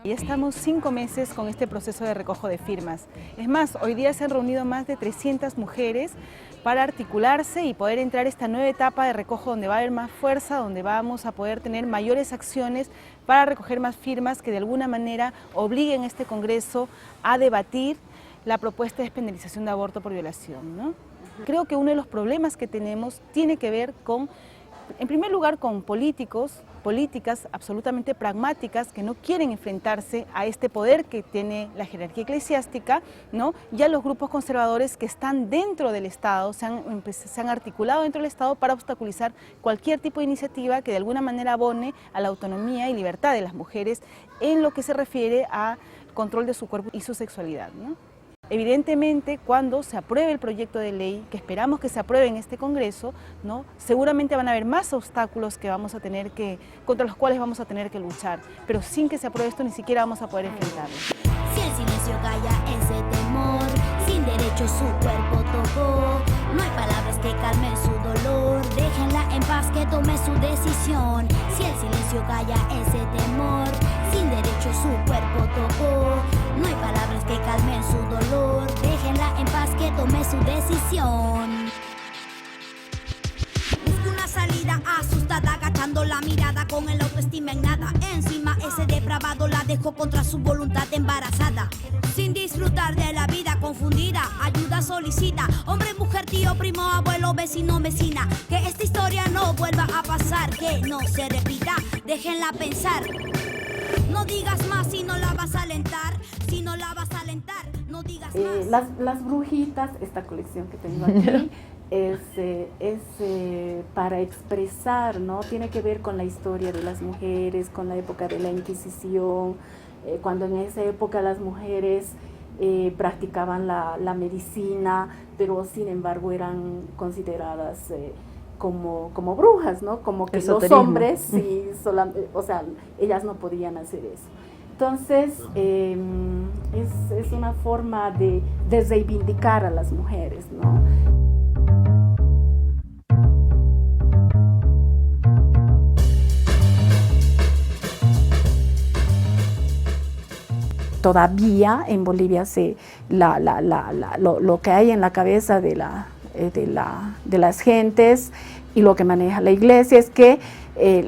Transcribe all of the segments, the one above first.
Y estamos 5 meses con este proceso de recojo de firmas. Es más, hoy día se han reunido más de 300 mujeres para articularse y poder entrar a esta nueva etapa de recojo donde va a haber más fuerza, donde vamos a poder tener mayores acciones para recoger más firmas que de alguna manera obliguen a este Congreso a debatir la propuesta de despenalización de aborto por violación, ¿no? Creo que uno de los problemas que tenemos tiene que ver con, en primer lugar, con políticas absolutamente pragmáticas que no quieren enfrentarse a este poder que tiene la jerarquía eclesiástica, ¿no? Y a los grupos conservadores que están dentro del Estado, se han articulado dentro del Estado para obstaculizar cualquier tipo de iniciativa que de alguna manera abone a la autonomía y libertad de las mujeres en lo que se refiere a control de su cuerpo y su sexualidad, ¿no? Evidentemente, cuando se apruebe el proyecto de ley, que esperamos que se apruebe en este Congreso, ¿no? Seguramente van a haber más obstáculos contra los cuales vamos a tener que luchar, pero sin que se apruebe esto ni siquiera vamos a poder enfrentarlo. Si el silencio calla ese temor, sin derecho su cuerpo tocó, no hay palabras que calmen su dolor, déjenla en paz que tome su decisión. Si el silencio calla ese temor, sin derecho su cuerpo tocó, no hay palabras que calmen su dolor, déjenla en paz que tome su decisión. Busco una salida asustada, agachando la mirada con el autoestima en nada. Encima ese depravado la dejó contra su voluntad embarazada. Sin disfrutar de la vida confundida, ayuda solicita. Hombre, mujer, tío, primo, abuelo, vecino, vecina. Que esta historia no vuelva a pasar, que no se repita, déjenla pensar. No digas más si no la vas a alentar, si no la vas a alentar, no digas más. Las brujitas, esta colección que tengo aquí, es para expresar, ¿no? Tiene que ver con la historia de las mujeres, con la época de la Inquisición, cuando en esa época las mujeres practicaban la medicina, pero sin embargo eran consideradas como brujas, ¿no? Como que los hombres, sí, o sea, ellas no podían hacer eso. Entonces, es una forma de reivindicar a las mujeres, ¿no? Todavía en Bolivia lo que hay en la cabeza de las gentes y lo que maneja la iglesia es que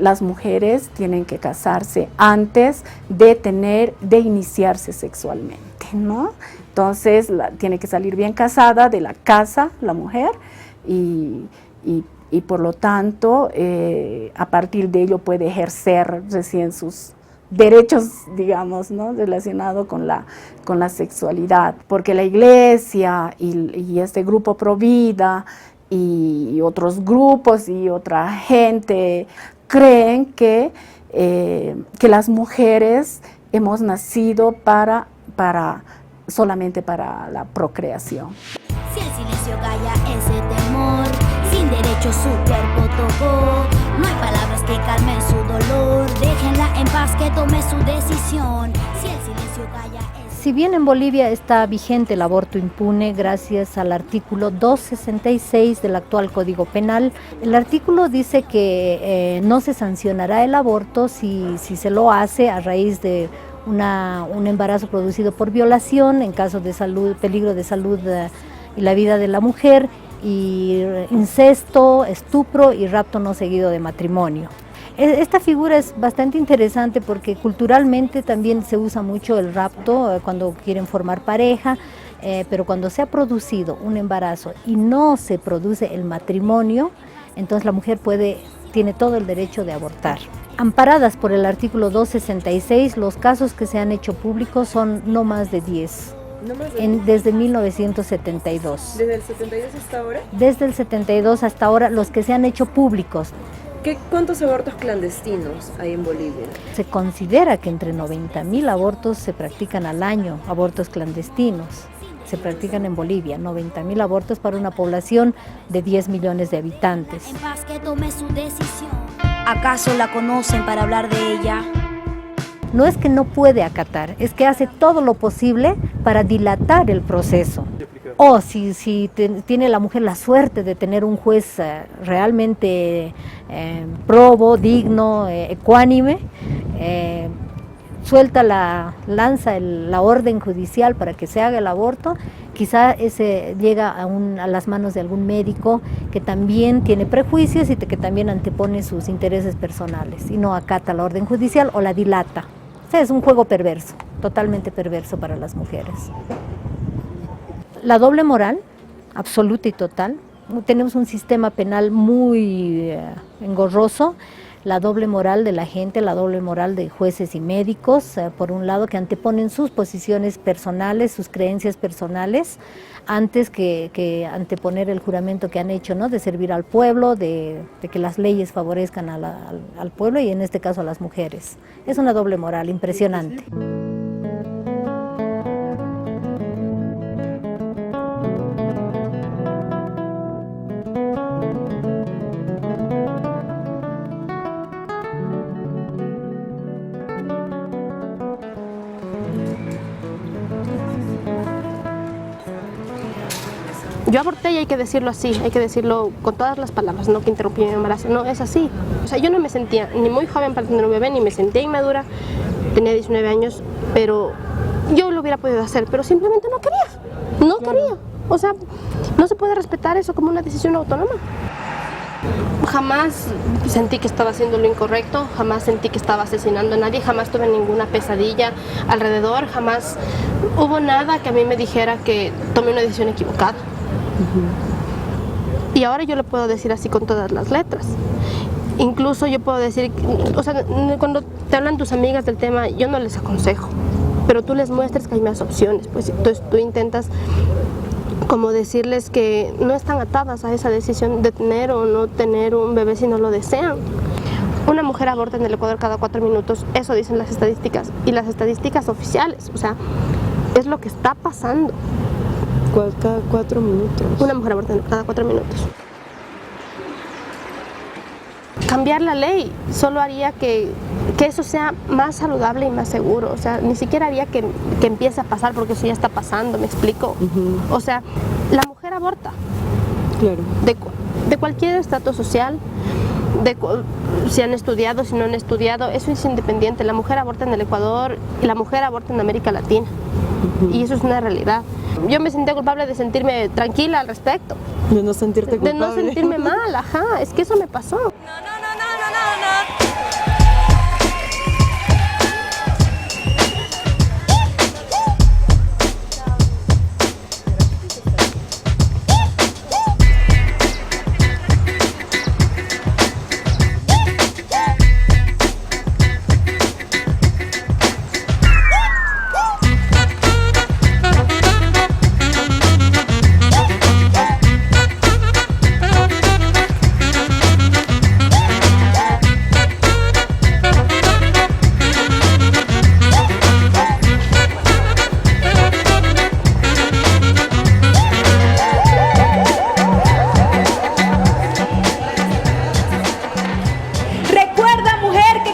las mujeres tienen que casarse antes de iniciarse sexualmente, ¿no? Entonces tiene que salir bien casada de la casa la mujer y por lo tanto a partir de ello puede ejercer recién sus derechos, digamos, ¿no? Relacionado con la sexualidad, porque la iglesia y este grupo Provida y otros grupos y otra gente creen que las mujeres hemos nacido solamente para la procreación. Si el silencio calla ese temor, sin derecho su cuerpo tocó, no hay palabras que calmen su dolor, déjenla en paz que tome su decisión. Si el silencio calla ese... Si bien en Bolivia está vigente el aborto impune gracias al artículo 266 del actual Código Penal, el artículo dice que no se sancionará el aborto si se lo hace a raíz de un embarazo producido por violación, en caso de salud, peligro de salud y la vida de la mujer, y incesto, estupro y rapto no seguido de matrimonio. Esta figura es bastante interesante porque culturalmente también se usa mucho el rapto cuando quieren formar pareja, pero cuando se ha producido un embarazo y no se produce el matrimonio, entonces la mujer tiene todo el derecho de abortar. Amparadas por el artículo 266, los casos que se han hecho públicos son no más de 10. Desde 1972. ¿Desde el 72 hasta ahora? Desde el 72 hasta ahora, los que se han hecho públicos. ¿Cuántos abortos clandestinos hay en Bolivia? Se considera que entre 90.000 abortos se practican al año, abortos clandestinos. Se practican en Bolivia, 90.000 abortos para una población de 10 millones de habitantes. En paz que tome su decisión. ¿Acaso la conocen para hablar de ella? No es que no puede acatar, es que hace todo lo posible para dilatar el proceso. O si tiene la mujer la suerte de tener un juez realmente probo, digno, ecuánime, lanza la orden judicial para que se haga el aborto, quizá ese llega a las manos de algún médico que también tiene prejuicios y que también antepone sus intereses personales y no acata la orden judicial o la dilata. O sea, es un juego perverso, totalmente perverso para las mujeres. La doble moral, absoluta y total. Tenemos un sistema penal muy engorroso. La doble moral de la gente, la doble moral de jueces y médicos, por un lado, que anteponen sus posiciones personales, sus creencias personales, antes que anteponer el juramento que han hecho, ¿no?, de servir al pueblo, de que las leyes favorezcan al pueblo y en este caso a las mujeres. Es una doble moral impresionante. Yo aborté y hay que decirlo así, hay que decirlo con todas las palabras, no que interrumpí mi embarazo, no, es así. O sea, yo no me sentía ni muy joven para tener un bebé, ni me sentía inmadura, tenía 19 años, pero yo lo hubiera podido hacer, pero simplemente no quería. O sea, no se puede respetar eso como una decisión autónoma. Jamás sentí que estaba haciendo lo incorrecto, jamás sentí que estaba asesinando a nadie, jamás tuve ninguna pesadilla alrededor, jamás hubo nada que a mí me dijera que tomé una decisión equivocada. Y ahora yo lo puedo decir así con todas las letras. Incluso yo puedo decir, o sea, cuando te hablan tus amigas del tema, yo no les aconsejo, pero tú les muestras que hay más opciones, pues entonces tú intentas como decirles que no están atadas a esa decisión de tener o no tener un bebé si no lo desean. Una mujer aborta en el Ecuador cada 4 minutos, eso dicen las estadísticas, y las estadísticas oficiales, o sea, es lo que está pasando. Cada 4 minutos. Una mujer aborta cada 4 minutos. Cambiar la ley solo haría que eso sea más saludable y más seguro. O sea, ni siquiera haría que empiece a pasar porque eso ya está pasando, ¿me explico? O sea, la mujer aborta. Claro. De cualquier estrato social, si han estudiado, si no han estudiado, eso es independiente. La mujer aborta en el Ecuador y la mujer aborta en América Latina. Y eso es una realidad. Yo me sentía culpable de sentirme tranquila al respecto. De no sentirte culpable. De no sentirme mal, ajá, es que eso me pasó. No.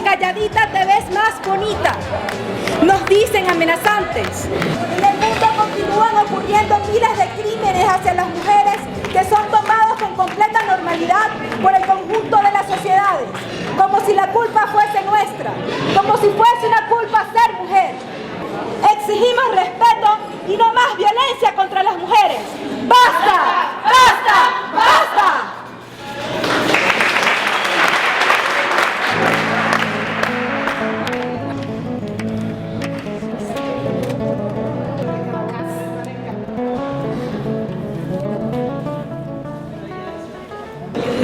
Calladita te ves más bonita, nos dicen amenazantes. En el mundo continúan ocurriendo miles de crímenes hacia las mujeres que son tomados con completa normalidad por el conjunto de las sociedades, como si la culpa fuese nuestra, como si fuese una culpa ser mujer.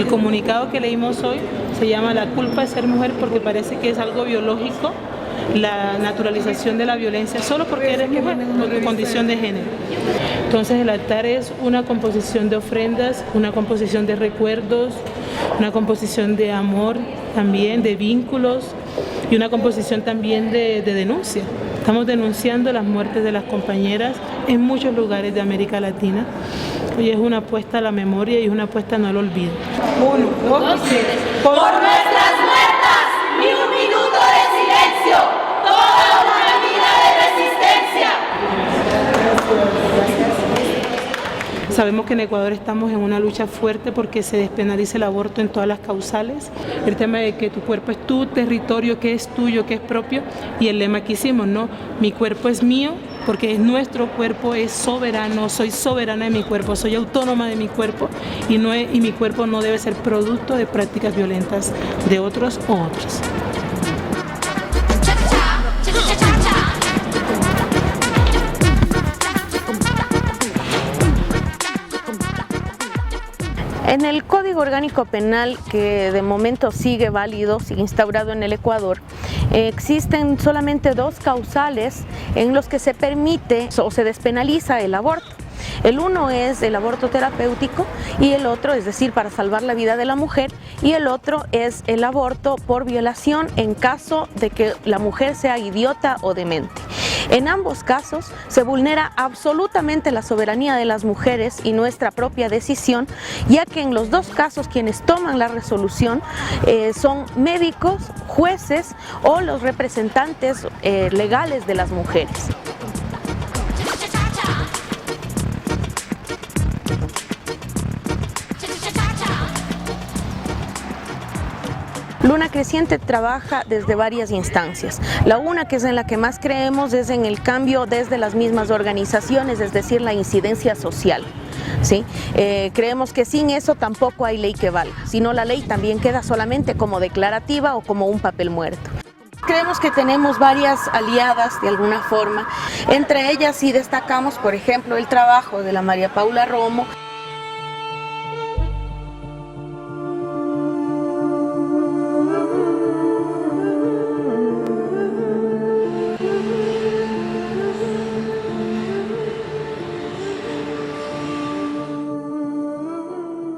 El comunicado que leímos hoy se llama La culpa de ser mujer porque parece que es algo biológico, la naturalización de la violencia solo porque eres mujer, por tu condición de género. Entonces el altar es una composición de ofrendas, una composición de recuerdos, una composición de amor también, de vínculos y una composición también de denuncia. Estamos denunciando las muertes de las compañeras en muchos lugares de América Latina. Hoy es una apuesta a la memoria y es una apuesta no al olvido. 1, 2, 3. Por nuestras muertas, ni un minuto de silencio, toda una vida de resistencia. Sabemos que en Ecuador estamos en una lucha fuerte porque se despenaliza el aborto en todas las causales. El tema de que tu cuerpo es tu territorio, que es tuyo, que es propio, y el lema que hicimos, ¿no? Mi cuerpo es mío, porque es nuestro cuerpo, es soberano, soy soberana de mi cuerpo, soy autónoma de mi cuerpo y mi cuerpo no debe ser producto de prácticas violentas de otros o otras. En el Código Orgánico Penal, que de momento sigue válido, sigue instaurado en el Ecuador, existen solamente 2 causales en los que se permite o se despenaliza el aborto. El uno es el aborto terapéutico y el otro, es decir, para salvar la vida de la mujer, y el otro es el aborto por violación en caso de que la mujer sea idiota o demente. En ambos casos se vulnera absolutamente la soberanía de las mujeres y nuestra propia decisión, ya que en los 2 casos quienes toman la resolución son médicos, jueces o los representantes legales de las mujeres. Luna Creciente trabaja desde varias instancias. La una, que es en la que más creemos, es en el cambio desde las mismas organizaciones, es decir, la incidencia social. ¿Sí? Creemos que sin eso tampoco hay ley que valga, sino la ley también queda solamente como declarativa o como un papel muerto. Creemos que tenemos varias aliadas de alguna forma, entre ellas sí destacamos, por ejemplo, el trabajo de la María Paula Romo.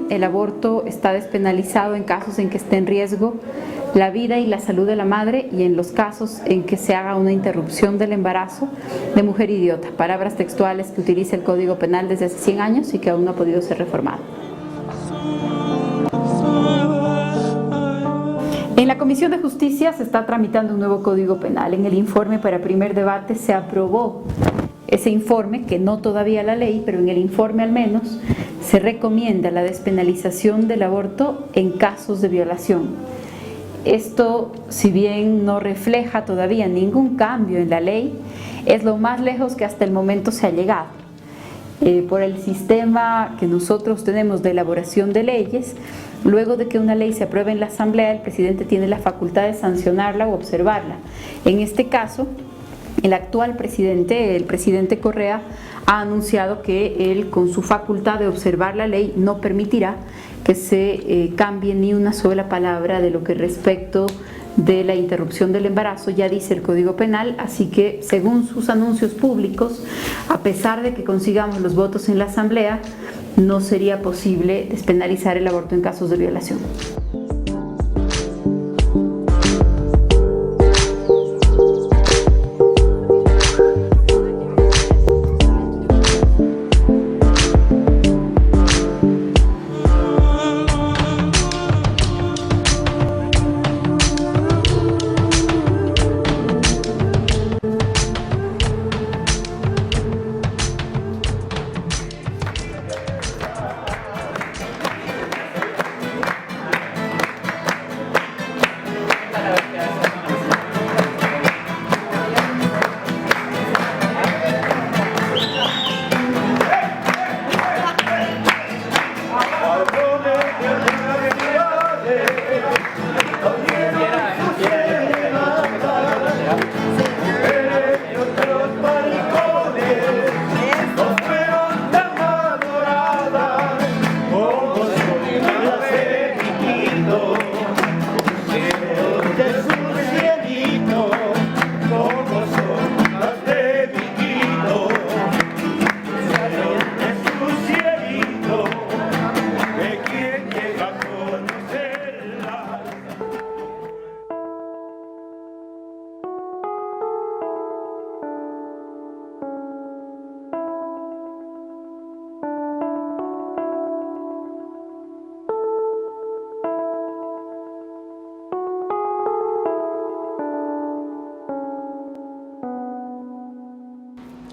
El aborto está despenalizado en casos en que esté en riesgo la vida y la salud de la madre y en los casos en que se haga una interrupción del embarazo de mujer idiota, palabras textuales que utiliza el Código Penal desde hace 100 años y que aún no ha podido ser reformado. En la Comisión de Justicia se está tramitando un nuevo Código Penal. En el informe para primer debate se aprobó ese informe, que no todavía la ley, pero en el informe al menos se recomienda la despenalización del aborto en casos de violación. Esto, si bien no refleja todavía ningún cambio en la ley, es lo más lejos que hasta el momento se ha llegado. Por el sistema que nosotros tenemos de elaboración de leyes, luego de que una ley se apruebe en la Asamblea, el presidente tiene la facultad de sancionarla o observarla. En este caso, el actual presidente, el presidente Correa, ha anunciado que él, con su facultad de observar la ley, no permitirá que se cambie ni una sola palabra de lo que respecto de la interrupción del embarazo ya dice el Código Penal, así que según sus anuncios públicos, a pesar de que consigamos los votos en la Asamblea, no sería posible despenalizar el aborto en casos de violación.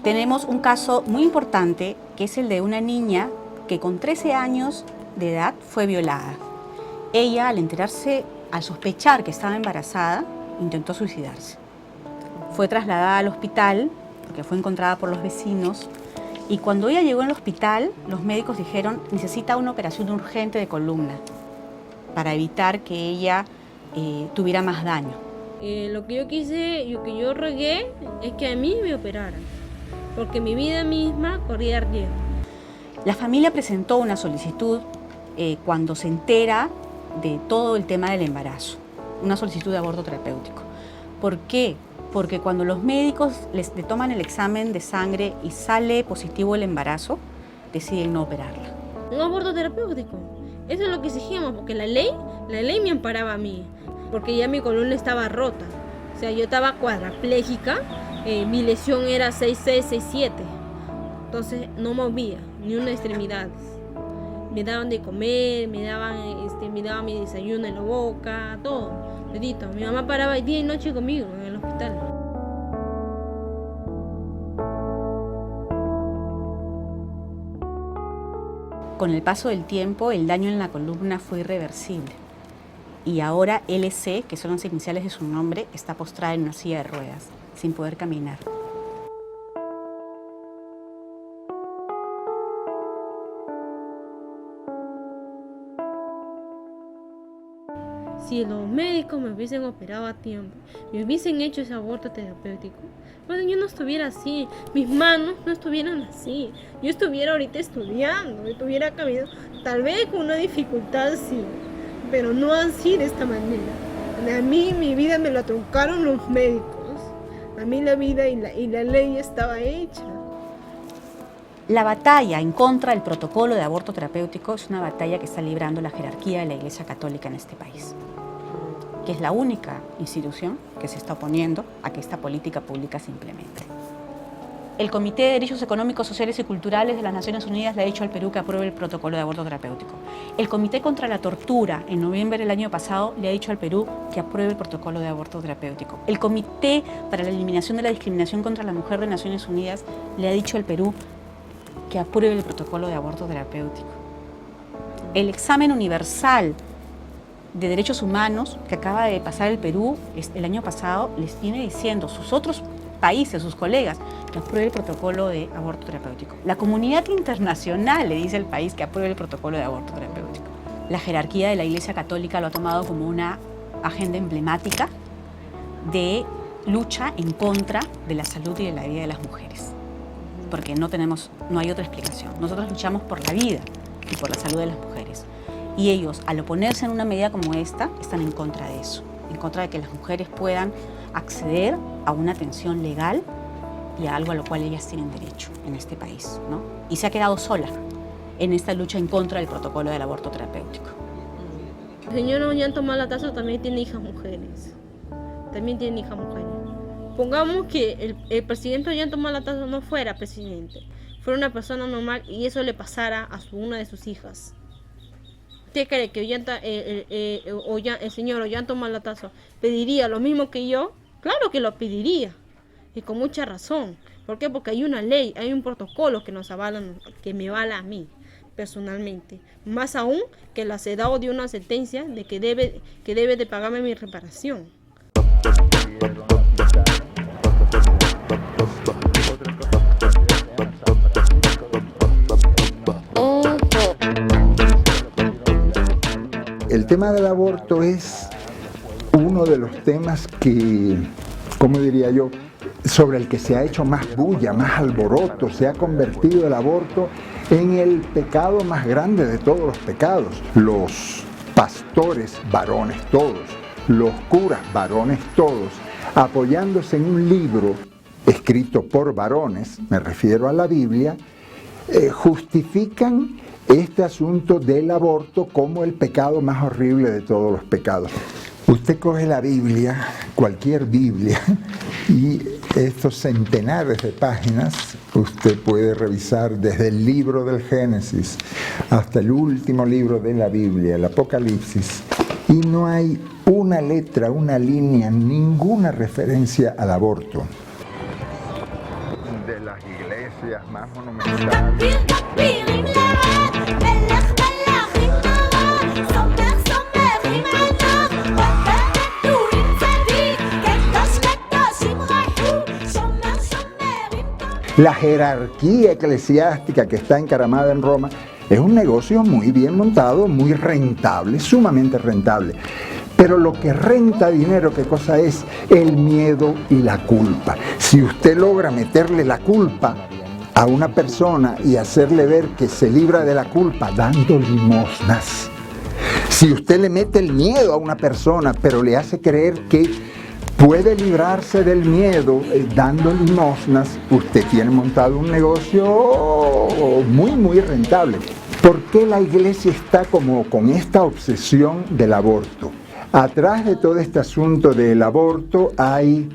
tenemos un caso muy importante, que es el de una niña que con 13 años de edad fue violada. Ella, al sospechar que estaba embarazada, intentó suicidarse. Fue trasladada al hospital, porque fue encontrada por los vecinos, y cuando ella llegó al hospital, los médicos dijeron: necesita una operación urgente de columna para evitar que ella tuviera más daño. Lo que yo quise, lo que yo rogué es que a mí me operaran, porque mi vida misma corría riesgo. La familia presentó una solicitud cuando se entera de todo el tema del embarazo, una solicitud de aborto terapéutico. ¿Por qué? Porque cuando los médicos le toman el examen de sangre y sale positivo el embarazo, deciden no operarla. Un aborto terapéutico, eso es lo que exigíamos, porque la ley me amparaba a mí, porque ya mi columna estaba rota. O sea, yo estaba cuadraplégica, mi lesión era 6'6", 6'7", entonces no movía ni una extremidad. Me daban de comer, me daban mi desayuno en la boca, todo, todito. Mi mamá paraba día y noche conmigo en el hospital. Con el paso del tiempo, el daño en la columna fue irreversible. Y ahora LC, que son las iniciales de su nombre, está postrada en una silla de ruedas, sin poder caminar. Si los médicos me hubiesen operado a tiempo, me hubiesen hecho ese aborto terapéutico, bueno, yo no estuviera así, mis manos no estuvieran así, yo estuviera ahorita estudiando, estuviera caminando, tal vez con una dificultad sí, pero no así de esta manera. A mí mi vida me la truncaron los médicos, a mí la vida y la ley estaba hecha. La batalla en contra del protocolo de aborto terapéutico es una batalla que está librando la jerarquía de la Iglesia Católica en este país, que es la única institución que se está oponiendo a que esta política pública se implemente. El Comité de Derechos Económicos, Sociales y Culturales de las Naciones Unidas le ha dicho al Perú que apruebe el protocolo de aborto terapéutico. El Comité contra la Tortura, en noviembre del año pasado, le ha dicho al Perú que apruebe el protocolo de aborto terapéutico. El Comité para la Eliminación de la Discriminación contra la Mujer de Naciones Unidas le ha dicho al Perú que apruebe el protocolo de aborto terapéutico. El examen universal de derechos humanos que acaba de pasar el Perú el año pasado les viene diciendo sus otros países, sus colegas, que apruebe el protocolo de aborto terapéutico. La comunidad internacional le dice al país que apruebe el protocolo de aborto terapéutico. La jerarquía de la Iglesia Católica lo ha tomado como una agenda emblemática de lucha en contra de la salud y de la vida de las mujeres. Porque no hay otra explicación. Nosotros luchamos por la vida y por la salud de las mujeres. Y ellos, al oponerse en una medida como esta, están en contra de eso, en contra de que las mujeres puedan acceder a una atención legal y a algo a lo cual ellas tienen derecho en este país, ¿no? Y se ha quedado sola en esta lucha en contra del protocolo del aborto terapéutico. El señor Ollanta Humala Tasso también tiene hijas mujeres. También tiene hijas mujeres. Pongamos que el presidente Ollanta Humala Tasso no fuera presidente, fuera una persona normal y eso le pasara a una de sus hijas. ¿Usted cree que el señor Ollanta Humala Tasso pediría lo mismo que yo? Claro que lo pediría, y con mucha razón. ¿Por qué? Porque hay una ley, hay un protocolo que nos avala, que me avala a mí personalmente. Más aún que la CEDAW dio una sentencia de que debe de pagarme mi reparación. El tema del aborto es uno de los temas que, ¿cómo diría yo?, sobre el que se ha hecho más bulla, más alboroto. Se ha convertido el aborto en el pecado más grande de todos los pecados. Los pastores, varones todos, los curas, varones todos, apoyándose en un libro escrito por varones, me refiero a la Biblia, justifican este asunto del aborto como el pecado más horrible de todos los pecados. Usted coge la Biblia, cualquier Biblia, y estos centenares de páginas, usted puede revisar desde el libro del Génesis hasta el último libro de la Biblia, el Apocalipsis, y no hay una letra, una línea, ninguna referencia al aborto. De las iglesias más monumentales. La jerarquía eclesiástica que está encaramada en Roma es un negocio muy bien montado, muy rentable, sumamente rentable. Pero lo que renta dinero, ¿qué cosa es? El miedo y la culpa. Si usted logra meterle la culpa a una persona y hacerle ver que se libra de la culpa dando limosnas. Si usted le mete el miedo a una persona, pero le hace creer que puede librarse del miedo dando limosnas, usted tiene montado un negocio muy rentable. ¿Por qué la iglesia está como con esta obsesión del aborto? Atrás de todo este asunto del aborto hay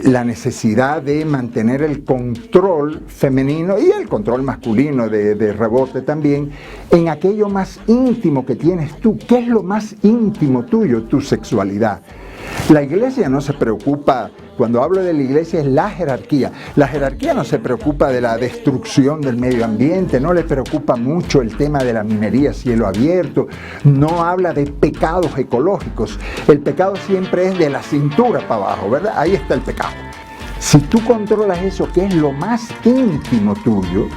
la necesidad de mantener el control femenino y el control masculino de rebote también en aquello más íntimo que tienes tú. ¿Qué es lo más íntimo tuyo? Tu sexualidad. La iglesia no se preocupa, cuando hablo de la iglesia es la jerarquía. La jerarquía no se preocupa de la destrucción del medio ambiente, no le preocupa mucho el tema de la minería a cielo abierto, no habla de pecados ecológicos. El pecado siempre es de la cintura para abajo, ¿verdad? Ahí está el pecado. Si tú controlas eso, que es lo más íntimo tuyo,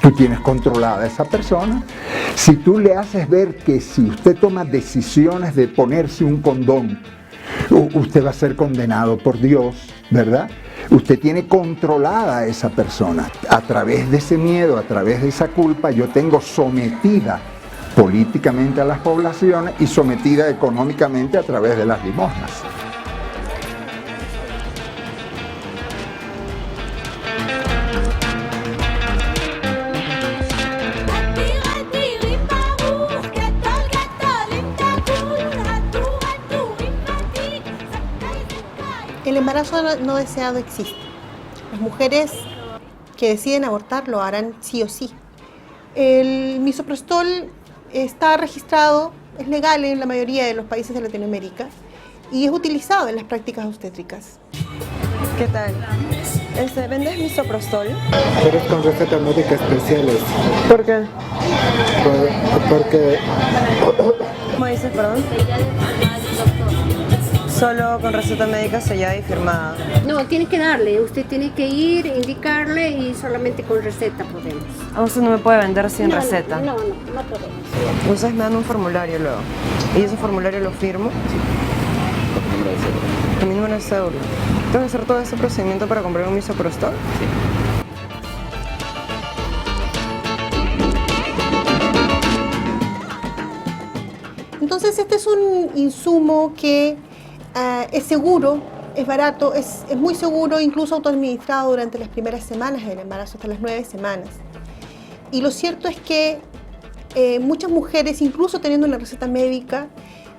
tú tienes controlada a esa persona. Si tú le haces ver que si usted toma decisiones de ponerse un condón, usted va a ser condenado por Dios, ¿verdad? Usted tiene controlada a esa persona. A través de ese miedo, a través de esa culpa, yo tengo sometida políticamente a las poblaciones y sometida económicamente a través de las limosnas. El embarazo no deseado existe. Las mujeres que deciden abortar lo harán sí o sí. El misoprostol está registrado, es legal en la mayoría de los países de Latinoamérica y es utilizado en las prácticas obstétricas. ¿Qué tal? ¿Vendes misoprostol? Pero es con recetas médicas especiales. ¿Por qué? Porque... ¿Cómo dices, perdón? Solo con receta médica sellada y firmada. No, tiene que darle, usted tiene que ir, indicarle y solamente con receta podemos. ¿Usted no me puede vender sin receta? No podemos. Ustedes me dan un formulario luego. ¿Y ese formulario lo firmo? Sí. Mi número de cédula. ¿Tengo que hacer todo ese procedimiento para comprar un misoprostol? Sí. Entonces este es un insumo que es seguro, es barato, es muy seguro, incluso autoadministrado durante las primeras semanas del embarazo, hasta las 9 semanas. Y lo cierto es que muchas mujeres, incluso teniendo una receta médica,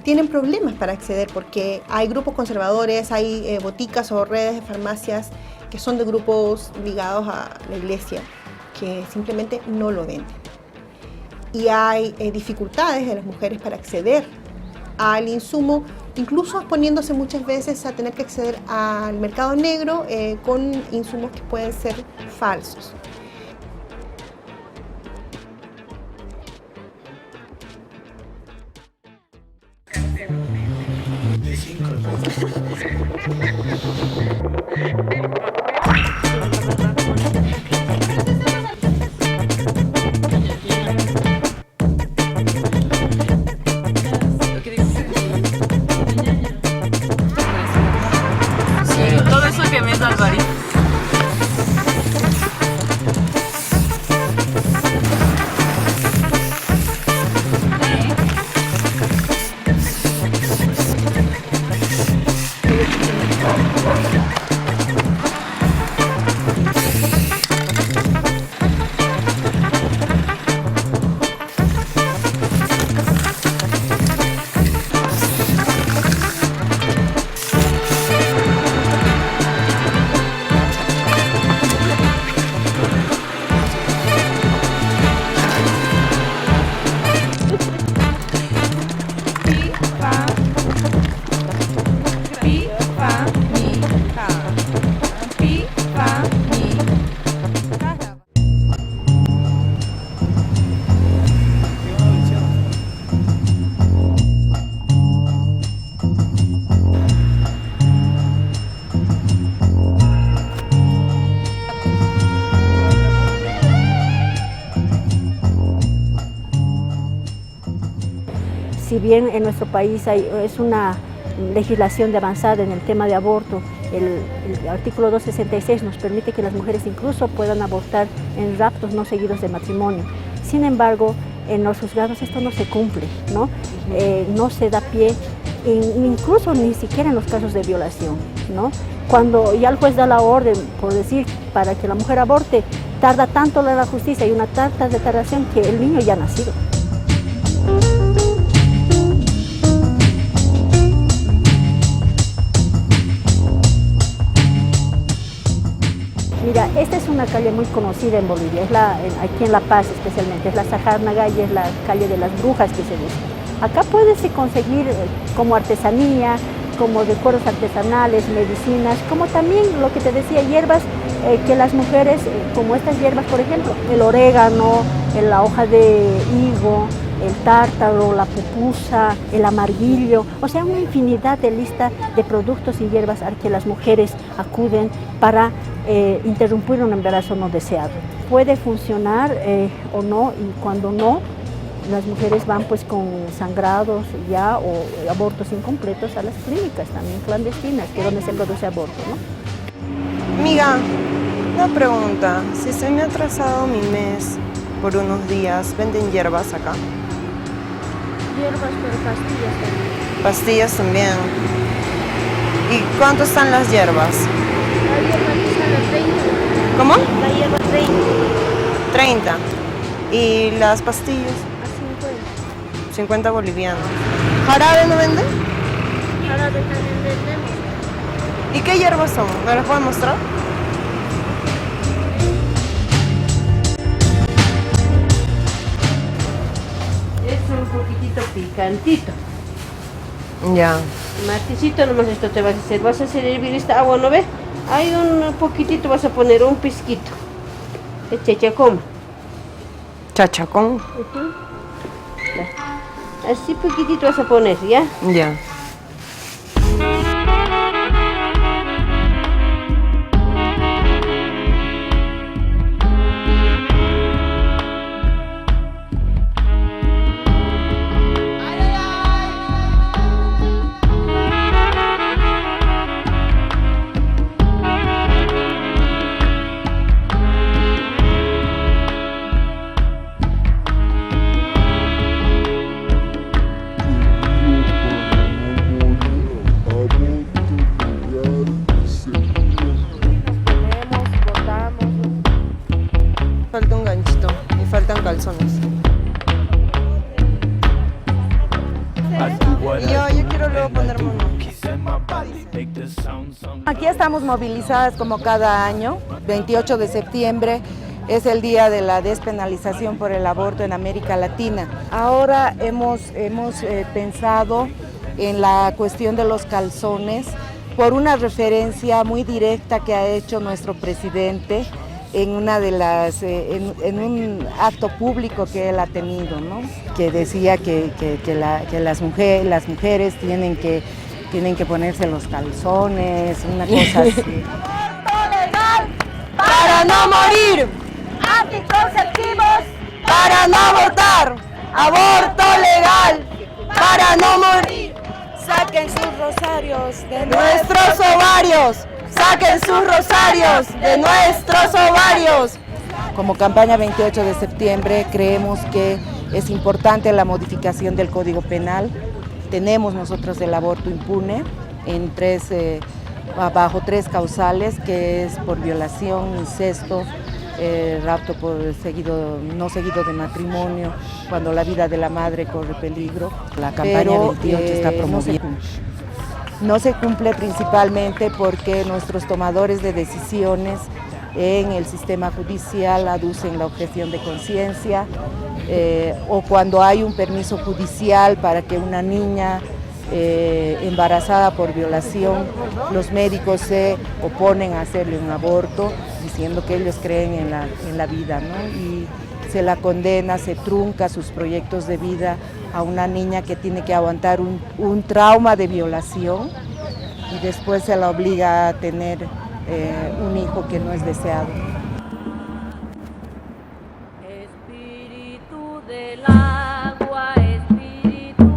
tienen problemas para acceder porque hay grupos conservadores, hay boticas o redes de farmacias que son de grupos ligados a la iglesia que simplemente no lo venden. Y hay dificultades de las mujeres para acceder al insumo, incluso exponiéndose muchas veces a tener que acceder al mercado negro con insumos que pueden ser falsos. Todo eso que me salvaría. si bien en nuestro país es una legislación de avanzada en el tema de aborto, el artículo 266 nos permite que las mujeres incluso puedan abortar en raptos no seguidos de matrimonio. Sin embargo, en los juzgados esto no se cumple, ¿no? No se da pie, incluso ni siquiera en los casos de violación, ¿no? Cuando ya el juez da la orden, por decir, para que la mujer aborte, tarda tanto la justicia y una tanta declaración que el niño ya ha nacido. Mira, esta es una calle muy conocida en Bolivia, aquí en La Paz especialmente, es la Sajarnaga y es la calle de las brujas que se dice. Acá puedes conseguir como artesanía, como recuerdos artesanales, medicinas, como también lo que te decía, hierbas que las mujeres, como estas hierbas por ejemplo, el orégano, la hoja de higo, el tártaro, la pupusa, el amarguillo, o sea, una infinidad de lista de productos y hierbas a que las mujeres acuden para interrumpir un embarazo no deseado. Puede funcionar o no, y cuando no, las mujeres van pues con sangrados ya o abortos incompletos a las clínicas también clandestinas, que es donde se produce aborto, ¿no? Amiga, una pregunta, si se me ha atrasado mi mes por unos días, ¿venden hierbas acá? Hierbas, pero pastillas también. Pastillas también. ¿Y cuánto están las hierbas? La hierba aquí sale a 30. ¿Cómo? La hierba 30. 30. ¿Y las pastillas? A 50. 50 bolivianos. ¿Jarabe no venden? Jarabe también vendemos. ¿Y qué hierbas son? ¿Me las pueden mostrar? Es un poquitito picantito. Ya. Marticito nomás esto te vas a hacer. Vas a hacer hervir esta agua, ¿no ves? Hay un poquitito, vas a poner un pizquito. Es chachacón. ¿Chachacón? Así poquitito vas a poner, ¿ya? Ya. Falta un ganchito y faltan calzones. Yo quiero luego ponerme uno. Aquí estamos movilizadas como cada año. 28 de septiembre es el día de la despenalización por el aborto en América Latina. Ahora hemos pensado en la cuestión de los calzones por una referencia muy directa que ha hecho nuestro presidente en una de en un acto público que él ha tenido, ¿no? Que decía que las mujeres tienen que ponerse los calzones, una cosa así. Legal para no morir, anticonceptivos para no abortar, aborto legal para no morir. Saquen sus rosarios de nuestros ovarios. ¡Saquen sus rosarios de nuestros ovarios! Como campaña 28 de septiembre creemos que es importante la modificación del Código Penal. Tenemos nosotros el aborto impune bajo tres causales, que es por violación, incesto, rapto no seguido de matrimonio, cuando la vida de la madre corre peligro. La campaña 28 está promoviendo. No se cumple principalmente porque nuestros tomadores de decisiones en el sistema judicial aducen la objeción de conciencia o cuando hay un permiso judicial para que una niña embarazada por violación, los médicos se oponen a hacerle un aborto diciendo que ellos creen en la vida, ¿no? Y se la condena, se trunca sus proyectos de vida a una niña que tiene que aguantar un trauma de violación y después se la obliga a tener un hijo que no es deseado. Espíritu del agua, espíritu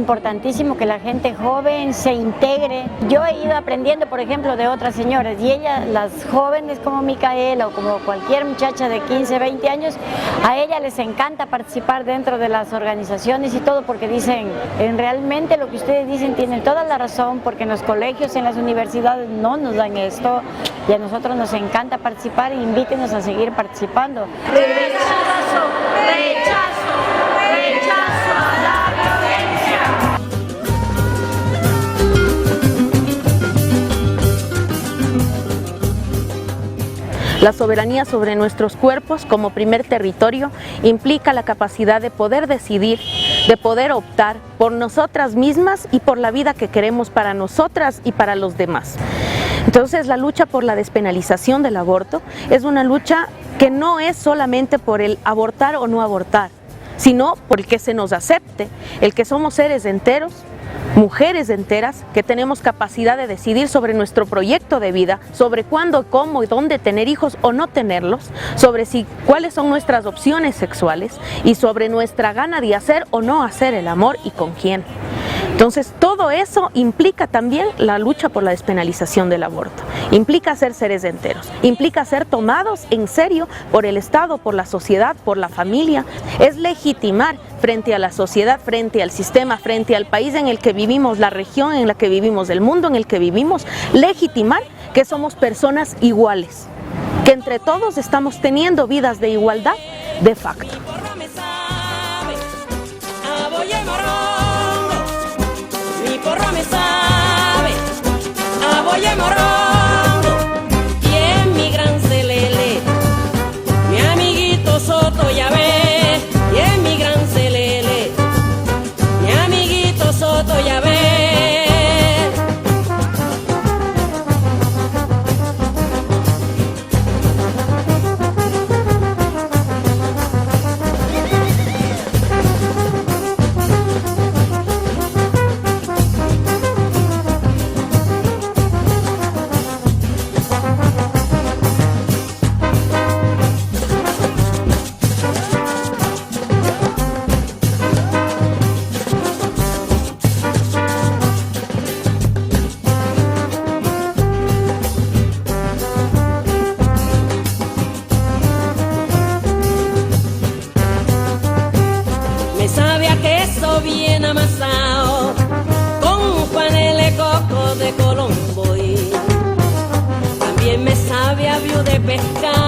importantísimo que la gente joven se integre. Yo he ido aprendiendo, por ejemplo, de otras señoras, y ellas, las jóvenes como Micaela o como cualquier muchacha de 15, 20 años, a ellas les encanta participar dentro de las organizaciones y todo, porque dicen, realmente lo que ustedes dicen tienen toda la razón, porque en los colegios, en las universidades no nos dan esto, y a nosotros nos encanta participar, e invítenos a seguir participando. Rechazo, rechazo, rechazo a la violencia. La soberanía sobre nuestros cuerpos como primer territorio implica la capacidad de poder decidir, de poder optar por nosotras mismas y por la vida que queremos para nosotras y para los demás. Entonces, la lucha por la despenalización del aborto es una lucha que no es solamente por el abortar o no abortar, sino por el que se nos acepte, el que somos seres enteros, mujeres enteras, que tenemos capacidad de decidir sobre nuestro proyecto de vida, sobre cuándo, cómo y dónde tener hijos o no tenerlos, sobre cuáles son nuestras opciones sexuales y sobre nuestra gana de hacer o no hacer el amor y con quién. Entonces, todo eso implica también la lucha por la despenalización del aborto. Implica ser seres enteros, implica ser tomados en serio por el Estado, por la sociedad, por la familia. Es legitimar frente a la sociedad, frente al sistema, frente al país en el que vivimos, la región en la que vivimos, el mundo en el que vivimos, legitimar que somos personas iguales, que entre todos estamos teniendo vidas de igualdad de facto. Mi porro me sabe a boya morongo y en mi gran celele, mi amiguito Soto ya ve, y en mi gran celele, mi amiguito Soto ya ve. Sabe a queso bien amasado con panele coco de Colombo, y también me sabe a viuda de pescado